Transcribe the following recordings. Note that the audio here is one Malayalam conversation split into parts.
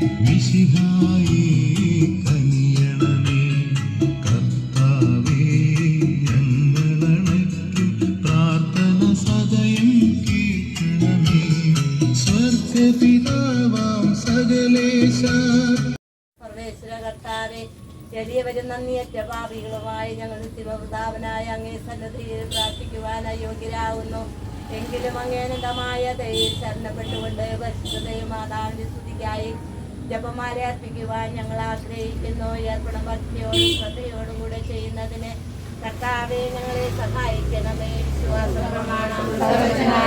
മിശിഹായേ കനിയണമേ കർത്താവേ ഞങ്ങളണയ്ക്കും പ്രാർത്ഥന സദയം കേൾക്കണമേ സ്വർഗപിതാവാം സകലേശ സർവേശ്വര കർത്താവേ ചെറിയവരും നന്ദിയറ്റ പാപികളുമായി ഞങ്ങൾ ശിവപ്രതാപനായ അങ്ങേ സന്നദ്ധിയിൽ പ്രാർത്ഥിക്കുവാൻ അയോഗ്യരാകുന്നു. എങ്കിലും അങ്ങേനന്തമായ ദയയിൽ ശരണപ്പെട്ടുകൊണ്ട് പരിശുദ്ധതയും മാതാവിന്റെ സ്തുതിക്കായി ജപമാല അർപ്പിക്കുവാൻ ഞങ്ങൾ ആഗ്രഹിക്കുന്നു. ഏർപ്പണം ഭക്തിയോടും ശ്രദ്ധയോടും കൂടെ ചെയ്യുന്നതിന് കർത്താവേ ഞങ്ങളെ സഹായിക്കണമേ. വിശ്വാസ പ്രമാണം വിശ്വസിക്കുന്നു.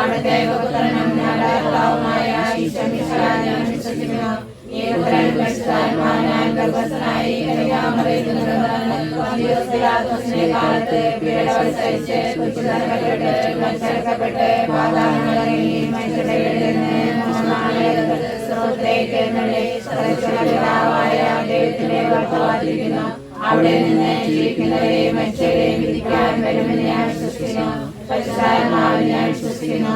അവിടുത്തെ പുത്രനും കർത്താവുമായ ഈശോ മിശിഹായെ ഞാൻ വിശ്വസിക്കുന്നു. ഈ പുത്രൻ പരിശുദ്ധാത്മാവിനാൽ ഗർഭസ്ഥനായി കന്യകാമറിയത്തിലെ കാലത്ത് പീഡകൾ സഹിച്ച് കുരിശിൽപ്പെട്ട് പാതാളങ്ങളിറങ്ങി മനുഷ്യരുടെ ഇടയിൽ നിന്ന് മൂന്നാം നാൾ സ്വർഗ്ഗത്തിലേക്ക് എഴുന്നള്ളി സർവ്വശക്തനായ ദൈവത്തിന്റെ വാഴ്ത്തവാതിരിക്കുന്നു. അവിടെ നിന്ന് ജീവിക്കുന്നവരെയും മനുഷ്യരെയും വിധിക്കാൻ വരുമെന്ന് ഞാൻ വിശ്വസിക്കുന്നു. പരിശുദ്ധാത്മാവിൽ ഞാൻ വിശ്വസിക്കുന്നു.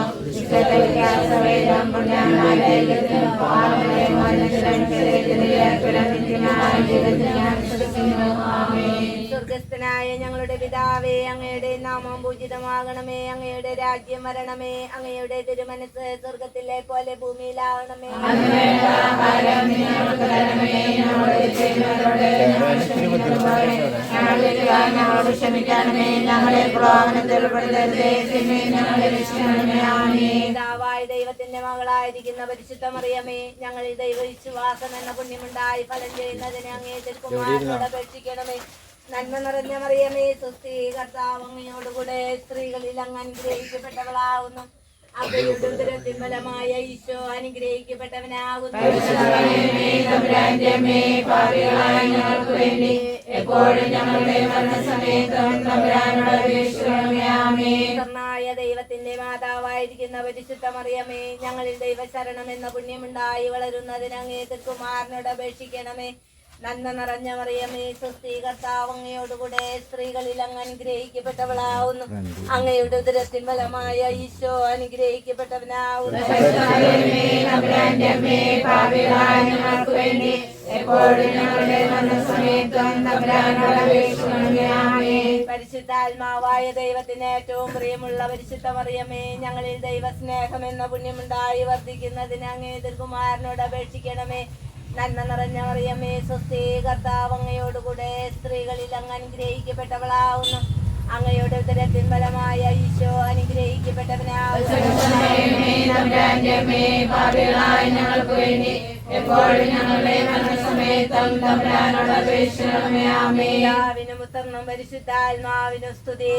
സ്വർഗസ്ഥനായ ഞങ്ങളുടെ പിതാവേ, അങ്ങയുടെ നാമം പൂജിതമാകണമേ. അങ്ങയുടെ രാജ്യം വരണമേ. അങ്ങയുടെ തിരുമനസ് സ്വർഗത്തിലെ പോലെ ഭൂമിയിലാകണമേ. ഞങ്ങളോട് ക്ഷമിക്കണമേ. ഞങ്ങളെ പ്രലോഭനത്തിൽ ഉൾപ്പെടുത്തരുതേ. പിതാവായ ദൈവത്തിന്റെ മകളായിരിക്കുന്ന പരിശുദ്ധ മറിയമേ, ഞങ്ങളിൽ ദൈവവിശ്വാസം എന്ന പുണ്യമുണ്ടായി ഫലം ചെയ്യുന്നതിന് അങ്ങേ തിരുക്കുമാരനോട് അപേക്ഷിക്കണമേ. നന്മ നിറഞ്ഞ മറിയമേ, സ്വസ്തി, കർത്താവ് അങ്ങയോടുകൂടെ സ്ത്രീകളിൽ അങ്ങ് അനുഗ്രഹിക്കപ്പെട്ടവളാകുന്നു. അങ്ങയുടെ ഉദരത്തിൻ ഫലമായ ഈശോ അനുഗ്രഹിക്കപ്പെട്ടവനാകുന്നു. ദൈവത്തിന്റെ മാതാവായിരിക്കുന്ന പരിശുദ്ധ മറിയമേ, ഞങ്ങളിൽ ദൈവശരണം എന്ന പുണ്യമുണ്ടായി വളരുന്നതിന് അങ്ങേ തിരുക്കുമാരനോട് അപേക്ഷിക്കണമേ. നന്മ നിറഞ്ഞ മറിയമേ, സ്വസ്തി, കർത്താവ് അങ്ങയോടുകൂടെ സ്ത്രീകളിൽ അങ്ങ് അനുഗ്രഹിക്കപ്പെട്ടവളാവുന്നു. അങ്ങയുടെ ഉദരത്തിൻ ഫലമായ ഈശോ അനുഗ്രഹിക്കപ്പെട്ടവനാവുന്നു. പരിശുദ്ധാത്മാവായ ദൈവത്തിന് ഏറ്റവും പ്രിയമുള്ള പരിശുദ്ധ മറിയമേ, ഞങ്ങളിൽ ദൈവസ്നേഹം എന്ന പുണ്യമുണ്ടായി വർദ്ധിക്കുന്നതിന് അങ്ങേ തിരുക്കുമാരനോട് അപേക്ഷിക്കണമേ. നന്മ നിറഞ്ഞ മറിയമേ, സ്വസ്തി, കർത്താവ് അങ്ങയോടുകൂടെ സ്ത്രീകളിൽ അങ്ങ് അനുഗ്രഹിക്കപ്പെട്ടവളാവുന്നു. അങ്ങയുടെ ഉദരത്തിൻ ഫലമായ ഈശോ അനുഗ്രഹിക്കപ്പെട്ടവനാവുന്നു. പിതാവിനും പുത്രനും പരിശുദ്ധാത്മാവിനും സ്തുതി.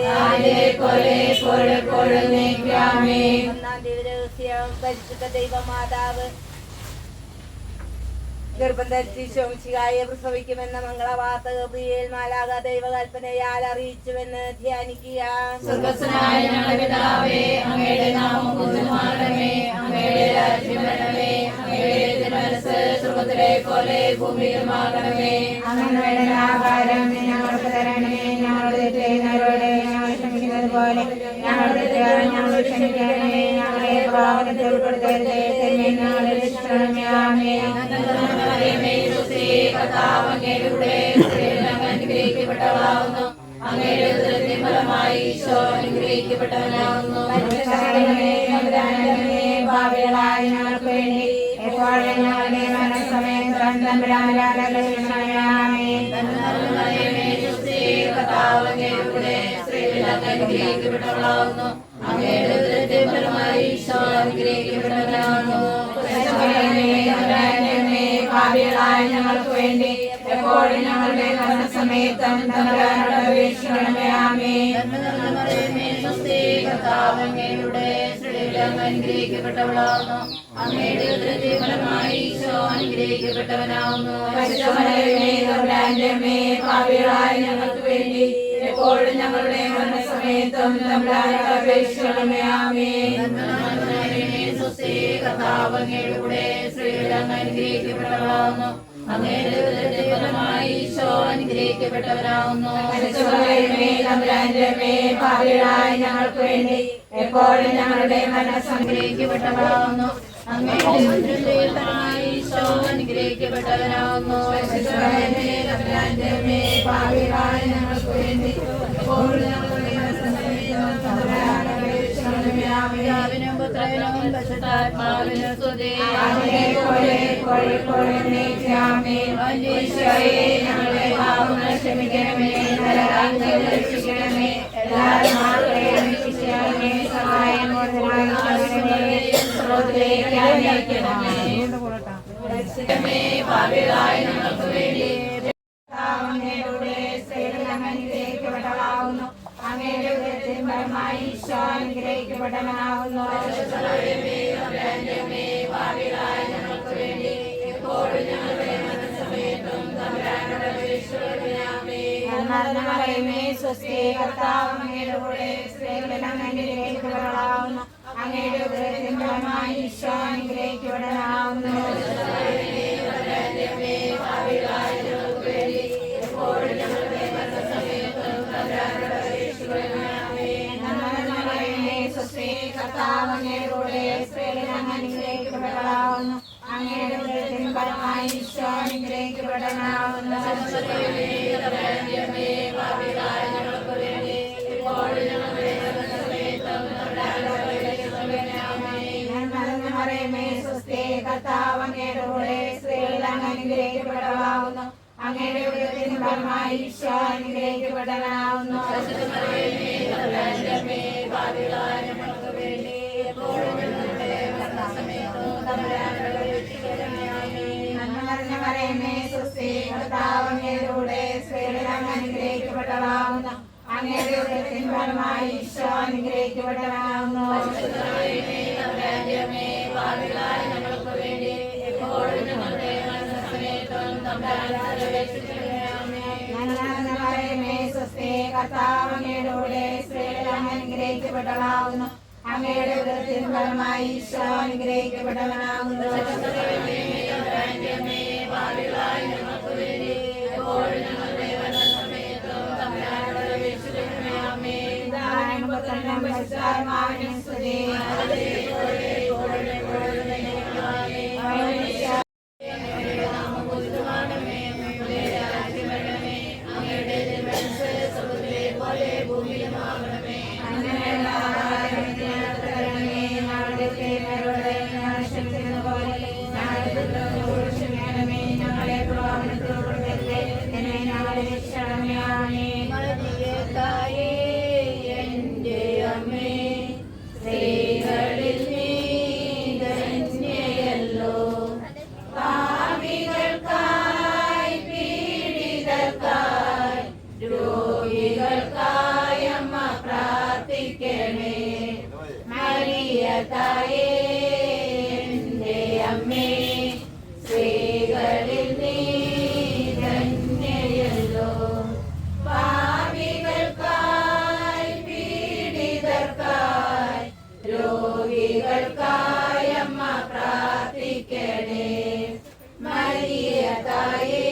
ഒന്നാം ദിവസം പരിശുദ്ധ ദൈവമാതാവ് ഗർഭം ധരിച്ച് ശോമിശിഹായെ പ്രസവിക്കുമെന്ന മംഗളവാർത്ത ഗബ്രിയേൽ മാലാഖ ദൈവകൽപ്പനയാൽ അറിയിച്ചുവെന്ന് ധ്യാനിക്കുക. സ്വർഗ്ഗസ്ഥനായ ഞങ്ങളുടെ പിതാവേ, അങ്ങയുടെ നാമം പൂജിതമാകണമേ. അങ്ങയുടെ രാജ്യം വരണമേ. അങ്ങയുടെ തിരുമനസ്സ് സ്വർഗ്ഗത്തിലെ പോലെ ഭൂമിയിലുമാകണമേ. അങ്ങയുടെ ആഹാരം ഞങ്ങൾക്ക് തരണമേ. ഞങ്ങളുടെ തെറ്റ് ചെയ്യുന്നവരോട് ഞങ്ങൾ ക്ഷമിക്കുന്നത് പോലെ ഞങ്ങളുടെ തെറ്റുകൾ ഞങ്ങൾ ക്ഷമിക്കണമേ. ഞങ്ങളെ പ്രലോഭനത്തിൽ ഉൾപ്പെടുത്തരുതേ. ഞങ്ങളെ രക്ഷിക്കണമേ. ആമേൻ. കർത്താവ് അങ്ങയുടെ കൂടെ അനുഗ്രഹിക്കപ്പെട്ടവളാകുന്നു. അങ്ങയുടെ ഉദരത്തിൻ ഫലമായി ഈശോ അനുഗ്രഹിക്കപ്പെട്ടവനാകുന്നു. ഭാവികളായ ഞങ്ങൾക്ക് വേണ്ടി എപ്പോഴും ഞങ്ങളുടെ മരണസമയത്തും തമ്പുരാനോട് അപേക്ഷിക്കണമേ. കർത്താവ് അങ്ങയുടെ കൂടെ സ്ത്രീകളിൽ അങ്ങ് അനുഗ്രഹിക്കപ്പെട്ടവളാകുന്നു. അങ്ങയുടെ ഉദരത്തിൻ ഫലമായി ഈശോ അനുഗ്രഹിക്കപ്പെട്ടവനാകുന്നു. ഭാവികളായ ഞങ്ങൾക്ക് വേണ്ടി എപ്പോഴും ഞങ്ങളുടെ മരണസമയത്തും തമ്പുരാനോട് അപേക്ഷിക്കണമേ. ആമേൻ. കർത്താവ് അങ്ങയുടെ സ്ത്രീകളിൽ അങ്ങ് അനുഗ്രഹിക്കപ്പെട്ടവളാകുന്നു. അങ്ങയുടെ ഉദരത്തിൻ ഫലമായി ഈശോ അനുഗ്രഹിക്കപ്പെട്ടവനാകുന്നു. ഭാവികളായ ഞങ്ങൾക്ക് വേണ്ടി എപ്പോഴും ഞങ്ങളുടെ മരണസമയത്തും തമ്പുരാനോട് അപേക്ഷിക്കണമേ. ആമേൻ. കർത്താവ് അങ്ങയുടെ കൂടെ സ്ത്രീകളിൽ അങ്ങ് അനുഗ്രഹിക്കപ്പെട്ടവളാകുന്നു. അങ്ങയുടെ ഉദരത്തിന്റെ ഫലമായി ഈശോ അനുഗ്രഹിക്കപ്പെട്ടവനാകുന്നു. ഭാവികളായ ഞങ്ങൾക്ക് വേണ്ടി എപ്പോഴും ഞങ്ങളുടെ അനുഗ്രഹിക്കപ്പെട്ടവളാകുന്നു. അങ്ങയുടെ ഉദരത്തിന്റെ ഫലമായി ഈശോ അനുഗ്രഹിക്കപ്പെട്ടവനാകുന്നു. ഭാവികളായ ഞങ്ങൾക്ക് വേണ്ടി എപ്പോഴും ഞങ്ങളുടെ പിതാവിനും പുത്രനും പരിശുദ്ധാത്മാവിനും സ്തുതി. ഞങ്ങളുടെ പാപങ്ങൾ ക്ഷമിക്കണമേ, രക്ഷിക്കണമേ, എല്ലാവരും സഹായം ഭാവികളായ ഞങ്ങൾക്ക് വേണ്ടി അനുഗ്രഹിക്കപ്പെട്ടവളാവുന്നു. അങ്ങയുടെ ഉദരത്തിൻ ഫലമായി ഈശോ അനുഗ്രഹിക്കപ്പെട്ടവനാവുന്നു. ഭാവികളായ ഞങ്ങൾക്ക് വേണ്ടി എപ്പോഴും ഞങ്ങളുടെ മനസ്സമയത്തും തമ്പുരാനോട് അപേക്ഷിക്കണമേ. മരണമറിയമേ സ്വസ്തി, കർത്താവ് അങ്ങയുടെ കൂടെ സ്ത്രീകളിൽ അങ്ങ് അനുഗ്രഹിക്കപ്പെട്ടവളാവുന്നു. അങ്ങയുടെ ഉദരത്തിൻ ഫലമായി ഈശോ അനുഗ്രഹിക്കപ്പെട്ടവനാവുന്നു. ഭാവികളായ ഞങ്ങൾക്ക് വേണ്ടി എപ്പോഴും ഞങ്ങളുടെ മനസ്സമയത്തും തമ്പുരാനോട് അപേക്ഷിക്കണമേ. മരണമറിയമേ സ്വസ്തി, കർത്താവ് അങ്ങയുടെ കൂടെ സ്ത്രീകളിൽ അങ്ങ് അനുഗ്രഹിക്കപ്പെട്ടവളാവുന്നു. അങ്ങയുടെ ഉദരത്തിൻ ഫലമായി ഈശോ അനുഗ്രഹിക്കപ്പെട്ടവനാവുന്നു. ഭാവികളായ ഞങ്ങൾക്ക് വേണ്ടി എപ്പോഴും ഞങ്ങളുടെ മനസ്സമയത്തും തമ്പുരാനോട് അപേക്ഷിക്കണമേ. മരണമറിയമേ സ്വസ്തി, കർത്താവ് അങ്ങയുടെ കൂടെ സ്ത്രീകളിൽ അങ്ങ് അനുഗ്രഹിക്കപ്പെട്ടവളാവുന്നു. അങ്ങയുടെ ഉദരത്തിൻ ഫലമായി ഈശോ അനുഗ്രഹിക്കപ്പെട്ടവനാവുന്നു. ഭാവികളായ ഞങ്ങൾക്ക് വേണ്ടി എപ്പോഴും ഞങ്ങളുടെ മരണസമയത്തും തമ്പുരാനോട് അപേക്ഷിക്കണമേ. മരണമറിയമേ സ്വസ്തി, കർത്താവ് അങ്ങയുടെ കൂടെ സ്ത്രീകളിൽ അങ്ങ് അനുഗ്രഹിക്കപ്പെട്ടവളാവുന്നു. അങ്ങയുടെ ഉദരത്തിൻ ഫലമായി ഈശോ അനുഗ്രഹിക്കപ്പെട്ടവനാവുന്നു. ഭാവികളായ ഞങ്ങൾക്ക് വേണ്ടി എപ്പോഴും ഞങ്ങളുടെ മരണസമയത്തും തമ്പുരാനോട് അപേക്ഷിക്കണമേ. മരണമറിയമേ സ്വസ്തി, കർത്താവ് അങ്ങയുടെ കൂടെ സ്ത്രീകളിൽ അങ്ങ് അനുഗ്രഹിക്കപ്പെട്ടവളാവുന്നു. അങ്ങയുടെ ഉദരത്തിൻ ഫലമായി ഈശോ അനുഗ്രഹിക്കപ്പെട്ടവനാവുന്നു. ഭാവികളായ ഞങ്ങൾക്ക് വേണ്ടി എപ്പോഴും ഞങ്ങളുടെ മരണസമയത്തും തമ്പുരാനോട് അപേക്ഷിക്കണമേ. പിതാവിനും പുത്രനും പരിശുദ്ധാത്മാവിനും സ്തുതി. അങ്ങനെയുള്ള ആഹാരത്തിന് ഞങ്ങൾക്ക് തരണമേ. ഞങ്ങളുടെ തിന്മകളോട് ഞങ്ങൾ ക്ഷമിക്കുന്നത് പോലെ ഞങ്ങളുടെ തെറ്റുകളോട് ക്ഷമിക്കണമേ. ഞങ്ങളെ പ്രലോഭനത്തിൽ ഉൾപ്പെടുത്തരുതേ, എന്നെ ഞങ്ങളെ രക്ഷിക്കണമേ. ആമേൻ. മരിയതായേ എന്റെ അമ്മേ, സ്ത്രീകളിൽ നീ ധന്യയല്ലോ. പാപികൾക്കായി പീഡിതർക്കായി രോഗികൾക്കായി അമ്മ പ്രാർത്ഥിക്കണേ. മരിയതായേ എന്റെ അമ്മേ, സ്ത്രീകളിൽ നീ ധന്യയല്ലോ. പാപികൾക്കായി പീഡിതർക്കായി രോഗികൾക്കായി അമ്മ പ്രാർത്ഥിക്കണേ. മരിയതായേ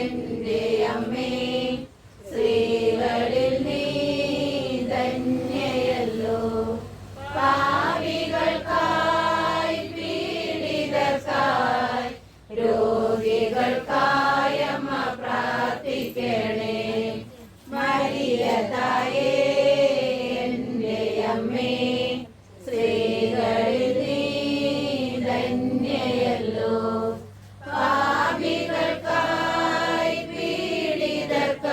എന്റെ അമ്മേ, സ്ത്രീകളിൽ നീ ധന്യയല്ലോ. പാപികൾക്കായി പീഡിതർക്കായി രോഗികൾക്കായി അമ്മ പ്രാർത്ഥിക്കണേ. മരിയതായേ എന്റെ അമ്മേ, സ്ത്രീകളിൽ നീ ധന്യയല്ലോ. പാപികൾക്കായി പീഡിതർക്കായി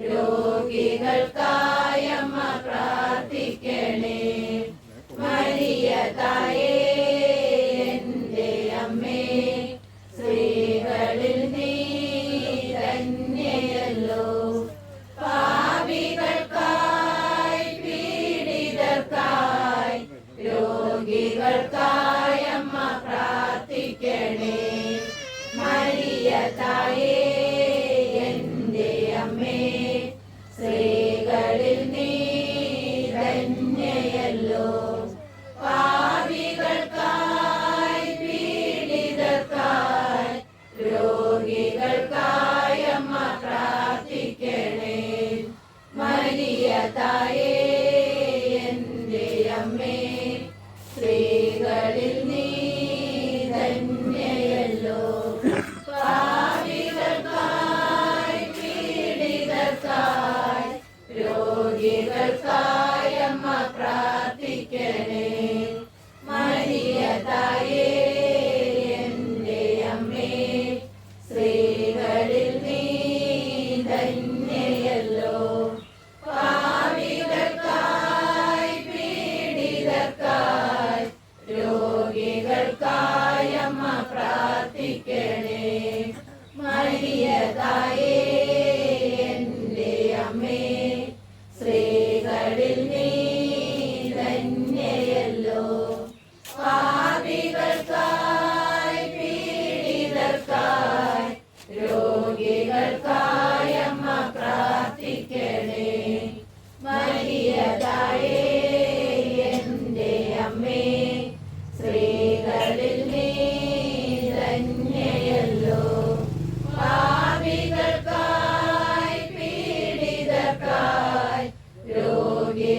രോഗികൾക്കായി അമ്മ പ്രാർത്ഥിക്കണേ. മരിയതായേ എന്റെ അമ്മേ, സ്ത്രീകളിൽ നീ ധന്യയല്ലോ. പാപികൾക്കായി പീഡിതർക്കായി രോഗികൾക്കായി അമ്മ പ്രാർത്ഥിക്കണേ. മരിയതായേ എന്റെ അമ്മേ, സ്ത്രീകളിൽ നീ ധന്യയല്ലോ. പാപികൾക്കായി പീഡിതർക്കായി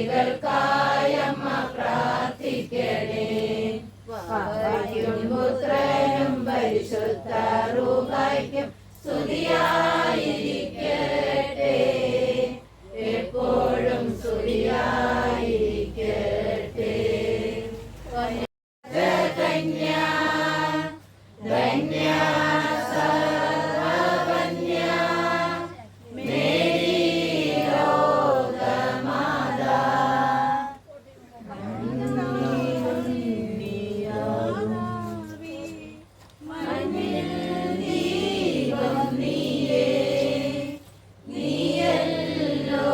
പാപികൾക്കായി അമ്മ പ്രാർത്ഥിക്കണേ. പിതാവിനും പുത്രനും പരിശുദ്ധ റൂഹായ്ക്കും സ്തുതിയായിരിക്കട്ടെ, എപ്പോഴും സ്തുതിയായിരിക്കട്ടെ. കന്യാ ധന്യാ സർവകന്യാ മേരി ലോകമാതാ, മണ്ണിൽ ദീപം നീയേ, നീയല്ലോ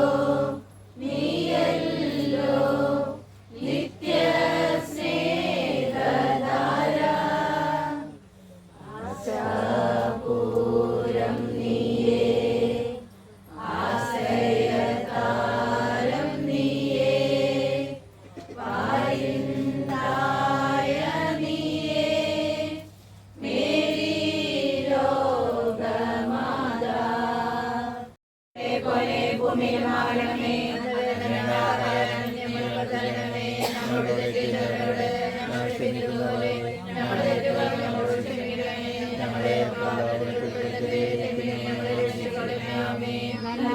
നീയല്ലോ നിത്യ സ്നേഹധാര, ആശാപൂരം നീയേ, ആശ്രയതാരം നീയേ, പാരിന്തായ നീയേ, മേരി ലോകമാതാ. പോലെ ഭൂമിയിലുമാകണമേ, നമ്മുടെ തെറ്റുകളോട് ഞങ്ങൾ ക്ഷമിക്കുന്നതുപോലെ ഞങ്ങളുടെ തെറ്റുകൾ ഞങ്ങളോട് ക്ഷമിക്കണമേ. ഞങ്ങളെ പാപത്തിൽ ഉൾപ്പെടുത്തരുതേ, തിന്മയിൽ നിന്ന് ഞങ്ങളെ രക്ഷിക്കണമേ. ആമേൻ. നന്മ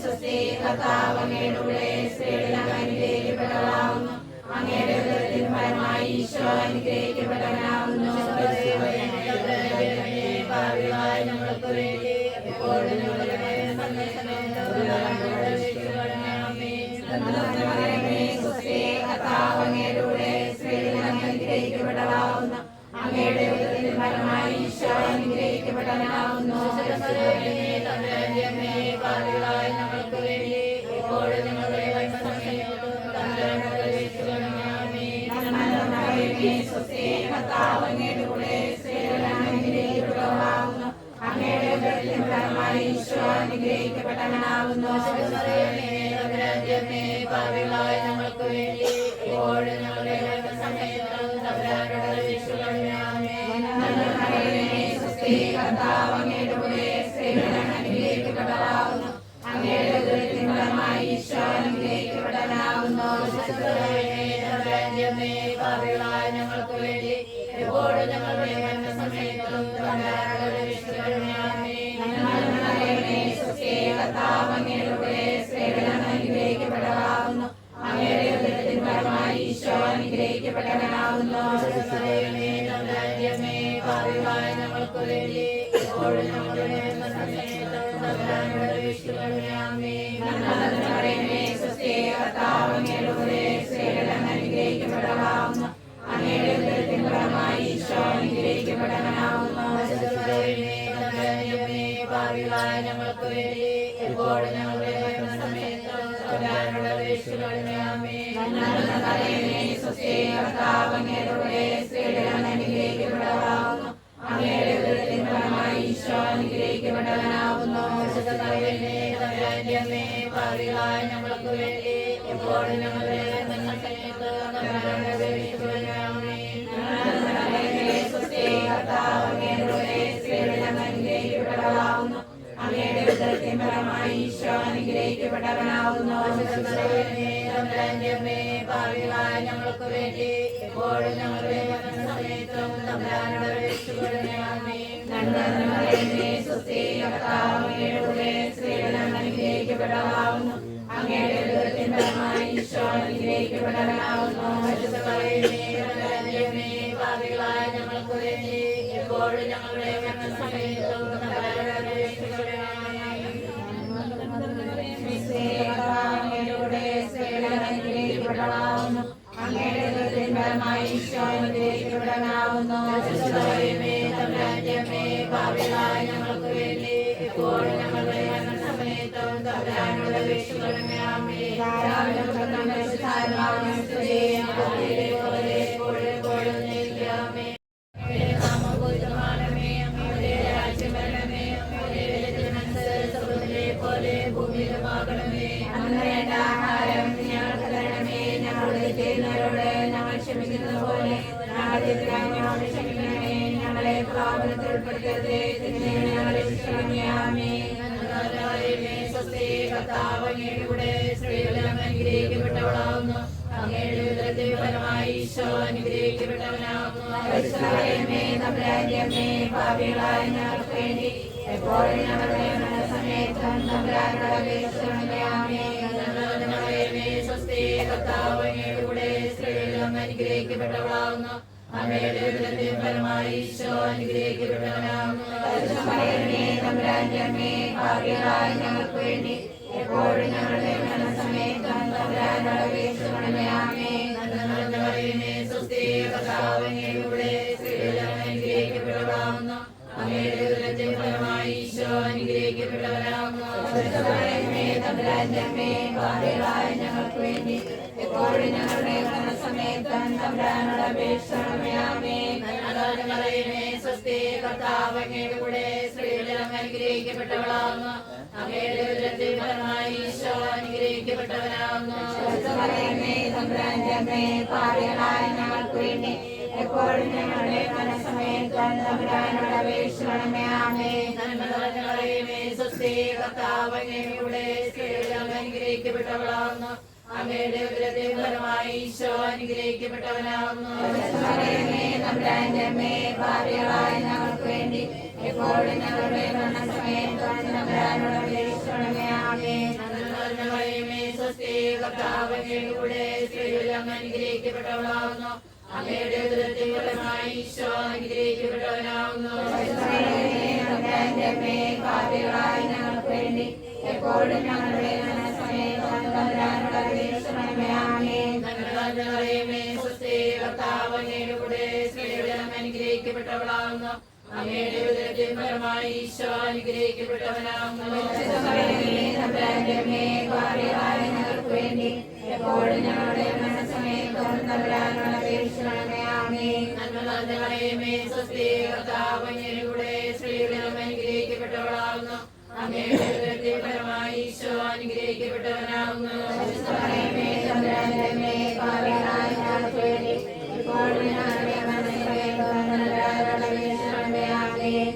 സ്വസ്തി, കർത്താവ് അങ്ങയുടെ കൂടെ, സ്ത്രീകളിൽ അങ്ങ് അനുഗ്രഹിക്കപ്പെട്ടവളാകുന്നു. അങ്ങയുടെ ഉദരത്തിൻ ഫലമായി ഈശോ അനുഗ്രഹിക്കപ്പെട്ടവനാകുന്നു. പാപികളായ ഞങ്ങൾക്ക് വേണ്ടി എപ്പോഴും ഞങ്ങളുടെ കർത്താവ് അങ്ങയുടെ കൂടെ, സ്ത്രീകളിൽ അങ്ങ് അനുഗ്രഹിക്കപ്പെട്ടവളാകുന്നു. അങ്ങയുടെ ഉദരത്തിൻ ഫലമായി ഈശോ അനുഗ്രഹിക്കപ്പെട്ടവനാകുന്നു. പാപികളായ ഞങ്ങൾക്ക് വേണ്ടി എപ്പോഴും ഞങ്ങളുടെ മരണസമയത്തും തമ്പുരാനോട് അപേക്ഷിക്കണമേ. ആമേൻ. കർത്താവ് അങ്ങയുടെ കൂടെ, സ്ത്രീകളിൽ അങ്ങ് അനുഗ്രഹിക്കപ്പെട്ടവളാകുന്നു. അങ്ങയുടെ ഉദരത്തിൻ ഫലമായി ഈശോ അനുഗ്രഹിക്കപ്പെട്ടവനാകുന്നു. പാപികളായ ഞങ്ങൾക്ക് വേണ്ടി എപ്പോഴും ഞങ്ങളുടെ മരണസമയത്തും തമ്പുരാനോട് അപേക്ഷിക്കണമേ. ആമേൻ. കർത്താവ് അങ്ങയുടെ കൂടെ, സ്ത്രീകളിൽ അങ്ങ് അനുഗ്രഹിക്കപ്പെട്ടവളാകുന്നു. അങ്ങയുടെ ഉദരത്തിൻ ഫലമായി ഈശോ അനുഗ്രഹിക്കപ്പെട്ടവനാകുന്നു. പാപികളായ ഞങ്ങൾക്ക് വേണ്ടി എപ്പോഴും ഞങ്ങളുടെ മരണസമയത്തും തമ്പുരാനോട് അപേക്ഷിക്കണമേ. ആമേൻ. കർത്താവ് അങ്ങയുടെ കൂടെ, സ്ത്രീകളിൽ അങ്ങ് അനുഗ്രഹിക്കപ്പെട്ടവളാകുന്നു. അങ്ങയുടെ ഉദരത്തിൻ ഫലമായി ഈശോ അനുഗ്രഹിക്കപ്പെട്ടവനാകുന്നു. പാപികളായ ഞങ്ങൾക്ക് വേണ്ടി എപ്പോഴും ഞങ്ങളുടെ മരണസമയത്തും തമ്പുരാനോട് അപേക്ഷിക്കണമേ. ആമേൻ. കർത്താവ് അങ്ങയുടെ കൂടെ, സ്ത്രീകളിൽ അങ്ങ് അനുഗ്രഹിക്കപ്പെട്ടവളാകുന്നു. അങ്ങയുടെ ഉദരത്തിൻ ഫലമായി ഈശോ അനുഗ്രഹിക്കപ്പെട്ടവനാകുന്നു. പാപികളായ ഞങ്ങൾക്ക് വേണ്ടി എപ്പോഴും ഞങ്ങളുടെ മരണസമയത്തും തമ്പുരാനോട് അപേക്ഷിക്കണമേ. ആമേൻ. കർത്താവ് അങ്ങയുടെ കൂടെ, സ്ത്രീകളിൽ അങ്ങ് അനുഗ്രഹിക്കപ്പെട്ടവളാകുന്നു. അങ്ങയുടെ ഉദരത്തിൻ ഫലമായി ഈശോ അനുഗ്രഹിക്കപ്പെട്ടവനാകുന്നു. പാപികളായ ഞങ്ങൾക്ക് വേണ്ടി എപ്പോഴും ഞങ്ങളുടെ മരണസമയത്തും തമ്പുരാനോട് അപേക്ഷിക്കണമേ. ആമേൻ. കർത്താവ് അങ്ങയുടെ കൂടെ, സ്ത്രീകളിൽ അങ്ങ് അനുഗ്രഹിക്കപ്പെട്ടവളാകുന്നു. അങ്ങയുടെ ഉദരത്തിൻ ഫലമായി ഈശോ അനുഗ്രഹിക്കപ്പെട്ടവനാകുന്നു. പാപികളായ ഞങ്ങൾക്ക് വേണ്ടി എപ്പോഴും ഞങ്ങളുടെ മരണസമയത്തും തമ്പുരാനോട് അപേക്ഷിക്കണമേ. ആമേൻ. കർത്താവ് അങ്ങയുടെ കൂടെ, സ്ത്രീകളിൽ അങ്ങ് അനുഗ്രഹിക്കപ്പെട്ടവളാകുന്നു. അങ്ങയുടെ ഉദരത്തിൻ ഫലമായി ഈശോ അനുഗ്രഹിക്കപ്പെട്ടവനാകുന്നു. പാപികളായ ഞങ്ങൾക്ക് വേണ്ടി എപ്പോഴും ഞങ്ങളുടെ മരണസമയത്തും തമ്പുരാനോട് അപേക്ഷിക്കണമേ. ആമേൻ. അങ്ങയുടെ കൂടെ, സ്ത്രീകളിൽ അങ്ങ് അനുഗ്രഹിക്കപ്പെട്ടവളാകുന്നു. അങ്ങയുടെ ഉദരത്തിൻ ഫലമായി ഈശോ അനുഗ്രഹിക്കപ്പെട്ടവനാകുന്നു. പാപികളായ ഞങ്ങൾക്ക് വേണ്ടി എപ്പോഴും ഞങ്ങളുടെ മരണസമയത്തും തമ്പുരാനോട് അപേക്ഷിക്കണമേ. ആമേൻ. ആഹാരം ഞങ്ങൾക്ക് തരണമേ. ഞങ്ങളുടെ ചെയ്യുന്നവരോട് ഞങ്ങൾ ക്ഷമിക്കുന്നത് പോലെ ഞങ്ങളുടെ ഞങ്ങളോട് ക്ഷമിക്കണമേ. ഞങ്ങളെ പ്രലോഭനത്തിൽ ഉൾപ്പെടുത്തരുതേ, തിന്മയിൽ ഞങ്ങളെ രക്ഷിക്കണമേ. ആമേൻ. കർത്താവ് അങ്ങയുടെ കൂടെ സ്ത്രീകളിൽ അങ്ങ് അനുഗ്രഹിക്കപ്പെട്ടവളാവുന്നു. അങ്ങയുടെ ഉദരത്തിൻ ഫലമായി ഈശോ അനുഗ്രഹിക്കപ്പെട്ടവനാവുന്നു. പരിശുദ്ധമറിയമേ, തമ്പുരാന്റെ അമ്മേ, പാപികളായ ഞങ്ങൾക്ക് വേണ്ടി എപ്പോഴും ഞങ്ങളുടെ മരണസമയത്തും തമ്പുരാനോട് അപേക്ഷിക്കണമേ. ആമേൻ. മറിയമേ, സ്വസ്തി, കർത്താവ് അങ്ങയുടെ കൂടെ സ്ത്രീകളിൽ അങ്ങ് അനുഗ്രഹിക്കപ്പെട്ടവളാവുന്നു. അങ്ങയുടെ ഉദരത്തിൻ ഫലമായി ഈശോ അനുഗ്രഹിക്കപ്പെട്ടവനാവുന്നു. പരിശുദ്ധമറിയമേ, തമ്പുരാന്റെ അമ്മേ, പാപികളായ ഞങ്ങൾക്ക് വേണ്ടി എപ്പോഴും ഞങ്ങളുടെ മരണസമയത്തും തമ്പുരാനോട് അപേക്ഷിക്കണമേ. ആമേൻ. മറിയമേ, സ്വസ്തി, കർത്താവ് അങ്ങയുടെ കൂടെ സ്ത്രീകളിൽ അങ്ങ് അനുഗ്രഹിക്കപ്പെട്ടവളാവുന്നു. അങ്ങയുടെ ഉദരത്തിൻ ഫലമായി ഈശോ അനുഗ്രഹിക്കപ്പെട്ടവനാവുന്നു. പരിശുദ്ധമറിയമേ, തമ്പുരാന്റെ അമ്മേ, പാപികളായ ഞങ്ങൾക്ക് വേണ്ടി എപ്പോഴും ഞങ്ങളുടെ മരണസമയത്തും തമ്പുരാനോട് അപേക്ഷിക്കണമേ. ആമേൻ. മറിയമേ, സ്വസ്തി, കർത്താവ് അങ്ങയുടെ കൂടെ സ്ത്രീകളിൽ അങ്ങ് അനുഗ്രഹിക്കപ്പെട്ടവളാവുന്നു. അങ്ങയുടെ ഉദരത്തിൻ ഫലമായി ഈശോ അനുഗ്രഹിക്കപ്പെട്ടവനാവുന്നു. പരിശുദ്ധമറിയമേ, തമ്പുരാന്റെ അമ്മേ, പാപികളായ ഞങ്ങൾക്ക് വേണ്ടി എപ്പോഴും ഞങ്ങളുടെ മരണസമയത്തും തമ്പുരാനോട് അപേക്ഷിക്കണമേ. ആമേൻ. മറിയമേ, സ്വസ്തി, കർത്താവ് അങ്ങയുടെ കൂടെ സ്ത്രീകളിൽ അങ്ങ് അനുഗ്രഹിക്കപ്പെട്ടവളാവുന്നു. അങ്ങയുടെ ഉദരത്തിൻ ഫലമായി ഈശോ അനുഗ്രഹിക്കപ്പെട്ടവനാവുന്നു. പരിശുദ്ധമറിയമേ, തമ്പുരാന്റെ അമ്മേ, പാപികളായ ഞങ്ങൾക്ക് വേണ്ടി എപ്പോഴും ഞങ്ങളുടെ മരണസമയത്തും തമ്പുരാനോട് അപേക്ഷിക്കണമേ. ആമേൻ. മറിയമേ, സ്വസ്തി, കർത്താവ് അങ്ങയുടെ കൂടെ സ്ത്രീകളിൽ അങ്ങ് അനുഗ്രഹിക്കപ്പെട്ടവളാവുന്നു. അങ്ങയുടെ ഉദരത്തിൻ ഫലമായി ഈശോ അനുഗ്രഹിക്കപ്പെട്ടവനാവുന്നു. പരിശുദ്ധമറിയമേ, തമ്പുരാന്റെ അമ്മേ, പാപികളായ ഞങ്ങൾക്ക് വേണ്ടി എപ്പോഴും ഞങ്ങളുടെ മരണസമയത്തും തമ്പുരാനോട് അപേക്ഷിക്കണമേ. ആമേൻ. മറിയമേ, സ്വസ്തി, കർത്താവ് അങ്ങയുടെ കൂടെ സ്ത്രീകളിൽ അങ്ങ് അനുഗ്രഹിക്കപ്പെട്ടവളാവുന്നു. അങ്ങയുടെ ഉദരത്തിൻ ഫലമായി ഈശോ അനുഗ്രഹിക്കപ്പെട്ടവനാവുന്നു. പരിശുദ്ധമറിയമേ, തമ്പുരാന്റെ അമ്മേ, പാപികളായ ഞങ്ങൾക്ക് വേണ്ടി എപ്പോഴും ഞങ്ങളുടെ മരണസമയത്തും തമ്പുരാനോട് അപേക്ഷിക്കണമേ. ആമേൻ. മറിയമേ, സ്വസ്തി, കർത്താവ് അങ്ങയുടെ കൂടെ സ്ത്രീകളിൽ അങ്ങ് അനുഗ്രഹിക്കപ്പെട്ടവളാവുന്നു. അങ്ങയുടെ ഉദരത്തിൻ ഫലമായി ഈശോ അനുഗ്രഹിക്കപ്പെട്ടവനാവുന്നു. പരിശുദ്ധമറിയമേ, തമ്പുരാന്റെ അമ്മേ, പാപികളായ ഞങ്ങൾക്ക് വേണ്ടി എപ്പോഴും ഞങ്ങളുടെ മരണസമയത്തും തമ്പുരാനോട് അപേക്ഷിക്കണമേ. ആമേൻ.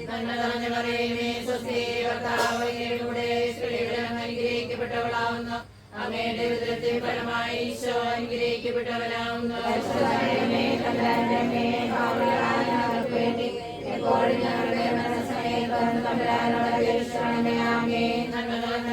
മറിയമേ, സ്വസ്തി, കർത്താവ് അങ്ങയുടെ കൂടെ സ്ത്രീകളിൽ അങ്ങ് അനുഗ്രഹിക്കപ്പെട്ടവളാവുന്നു. അങ്ങയുടെ ഉദരത്തിൻ ഫലമായി ഈശോ അനുഗ്രഹിക്കപ്പെട്ടവനാവുന്നു. പരിശുദ്ധമറിയമേ, തമ്പുരാന്റെ അമ്മേ, പാപികളായ ഞങ്ങൾക്ക് വേണ്ടി എപ്പോഴും ഞങ്ങളുടെ മരണസമയത്തും തമ്പുരാനോട് അപേക്ഷിക്കണമേ. ആമേൻ.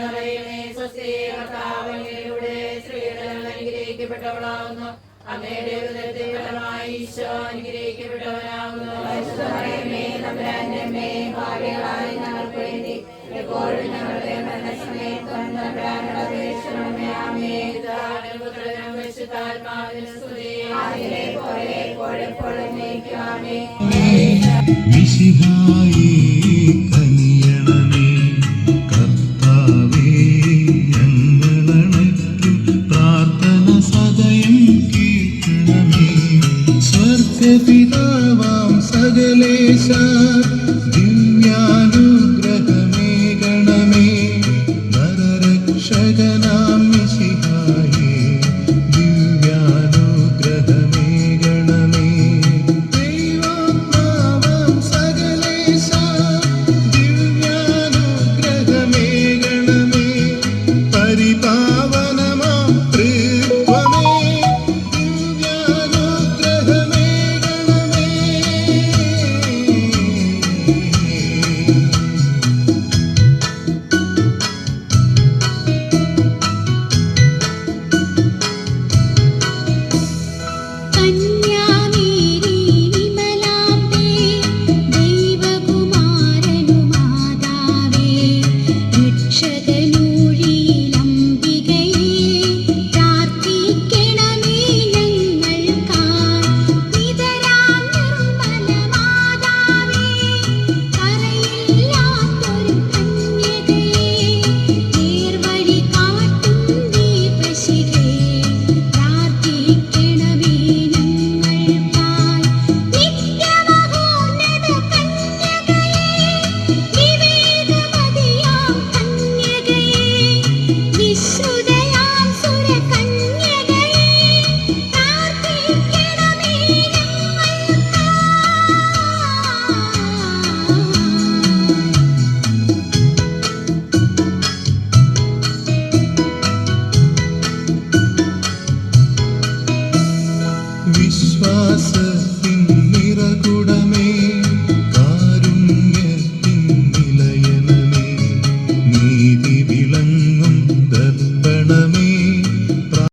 മറിയമേ, സ്വസ്തി, കർത്താവ് അങ്ങയുടെ കൂടെ സ്ത്രീകളിൽ അങ്ങ് അനുഗ്രഹിക്കപ്പെട്ടവളാവുന്നു. അങ്ങയുടെ ഉദരത്തിൻ ഫലമായി ഈശോ അനുഗ്രഹിക്കപ്പെട്ടവനാവുന്നു. പരിശുദ്ധമറിയമേ, തമ്പുരാന്റെ അമ്മേ, പാപികളായ ഞങ്ങൾക്ക് വേണ്ടി എപ്പോഴും ഞങ്ങളുടെ മരണസമയത്തും തമ്പുരാനോട് അപേക്ഷിക്കണമേ. ആമേൻ. പിതാവിനും പുത്രനും പരിശുദ്ധാത്മാവിനും സ്തുതി. ആദിയിലെ പോലെ എപ്പോഴും എന്നേക്കും. ആമേൻ. മിശിഹായേ, കനിയണമേ. കർത്താവേ, ഞങ്ങളണയ്ക്കും പ്രാർത്ഥന സദയം കേൾക്കണമേ. സ്വർഗ്ഗപിതാവേ,